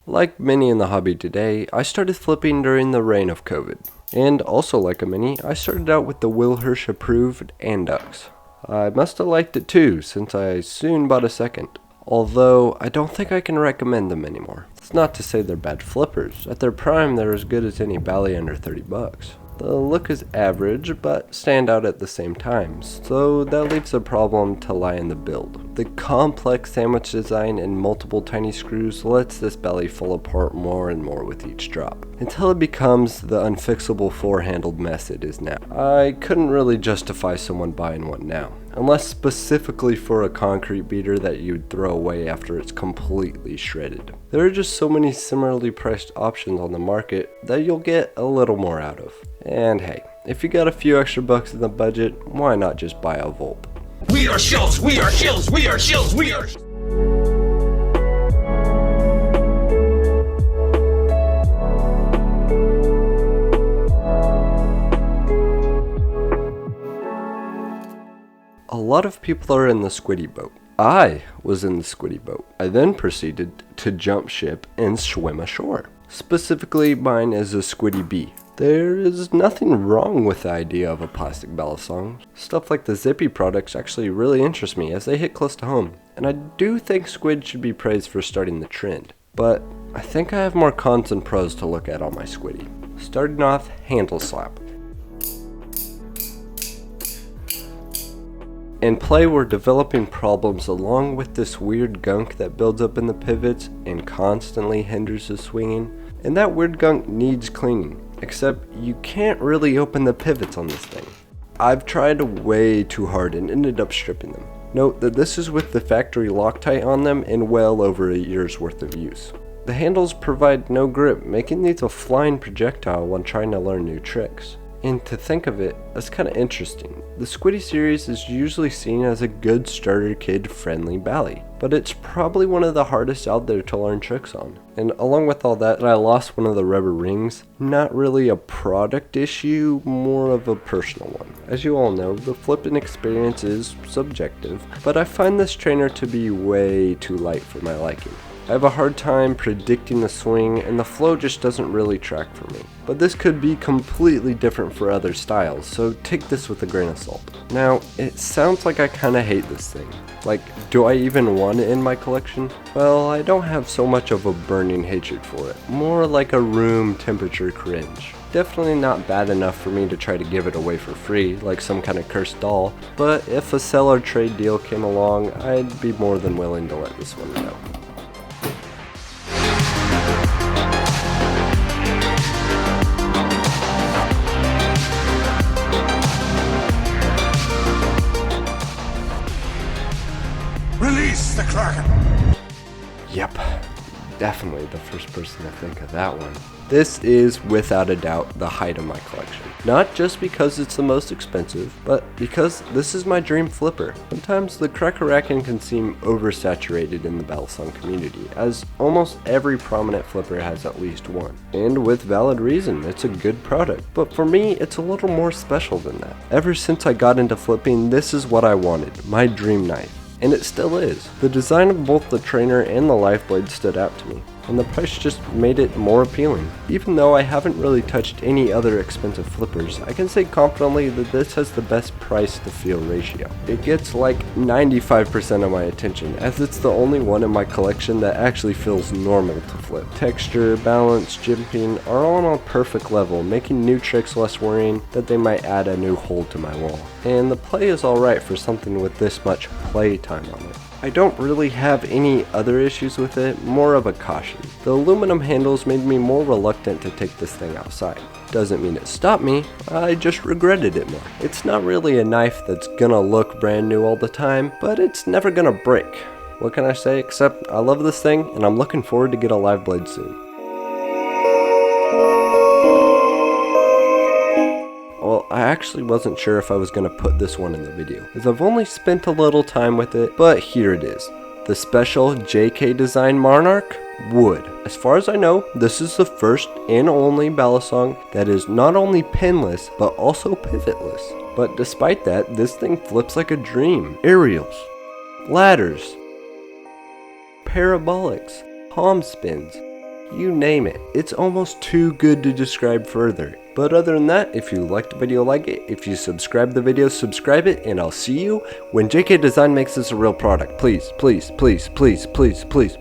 Like many in the hobby today, I started flipping during the reign of COVID. And also like a many, I started out with the Will Hirsch approved Andux. I must have liked it too, since I soon bought a second. Although, I don't think I can recommend them anymore. It's not to say they're bad flippers. At their prime, they're as good as any Bally under 30 bucks. The look is average, but stand out at the same time, so that leaves a problem to lie in the build. The complex sandwich design and multiple tiny screws lets this belly fall apart more and more with each drop, until it becomes the unfixable four-handled mess it is now. I couldn't really justify someone buying one now, unless specifically for a concrete beater that you'd throw away after it's completely shredded. There are just so many similarly priced options on the market that you'll get a little more out of. And hey, if you got a few extra bucks in the budget, why not just buy a Volp? We are shills, we are shills, we are shills, we are... A lot of people are in the squiddy boat. I was in the squiddy boat. I then proceeded to jump ship and swim ashore. Specifically, mine is a squiddy bee. There is nothing wrong with the idea of a plastic Balisong. Stuff like the Zippy products actually really interest me as they hit close to home. And I do think squid should be praised for starting the trend. But I think I have more cons than pros to look at on my squiddy. Starting off, handle slap. In play, we're developing problems along with this weird gunk that builds up in the pivots and constantly hinders the swinging. And that weird gunk needs cleaning, except you can't really open the pivots on this thing. I've tried way too hard and ended up stripping them. Note that this is with the factory Loctite on them and well over a year's worth of use. The handles provide no grip, making these a flying projectile when trying to learn new tricks. And to think of it, that's kind of interesting. The Squiddy series is usually seen as a good starter kid friendly bally, but it's probably one of the hardest out there to learn tricks on. And along with all that, I lost one of the rubber rings. Not really a product issue, more of a personal one. As you all know, the flipping experience is subjective, but I find this trainer to be way too light for my liking. I have a hard time predicting the swing and the flow just doesn't really track for me. But this could be completely different for other styles, so take this with a grain of salt. Now, it sounds like I kinda hate this thing. Like, do I even want it in my collection? Well, I don't have so much of a burning hatred for it, more like a room temperature cringe. Definitely not bad enough for me to try to give it away for free, like some kind of cursed doll, but if a sell or trade deal came along, I'd be more than willing to let this one go. Release the Kraken! Yep, definitely the first person to think of that one. This is without a doubt the height of my collection. Not just because it's the most expensive, but because this is my dream flipper. Sometimes the Kraken can seem oversaturated in the Balisong community, as almost every prominent flipper has at least one. And with valid reason, it's a good product. But for me, it's a little more special than that. Ever since I got into flipping, this is what I wanted, my dream knife. And it still is. The design of both the trainer and the life blade stood out to me, and the price just made it more appealing. Even though I haven't really touched any other expensive flippers, I can say confidently that this has the best price to feel ratio. It gets like 95% of my attention, as it's the only one in my collection that actually feels normal to flip. Texture, balance, jimping are all on a perfect level, making new tricks less worrying that they might add a new hole to my wall. And the play is alright for something with this much play time on it. I don't really have any other issues with it, more of a caution. The aluminum handles made me more reluctant to take this thing outside. Doesn't mean it stopped me, I just regretted it more. It's not really a knife that's gonna look brand new all the time, but it's never gonna break. What can I say except I love this thing and I'm looking forward to get a live blade soon. Well, I actually wasn't sure if I was going to put this one in the video, as I've only spent a little time with it, but here it is. The special JK Design Monarch Wood. As far as I know, this is the first and only Balisong that is not only pinless, but also pivotless. But despite that, this thing flips like a dream. Aerials, ladders, parabolics, palm spins, you name it. It's almost too good to describe further. But other than that, if you liked the video, like it. If you subscribe the video, subscribe it. And I'll see you when JK Design makes this a real product. Please, please, please, please, please, please.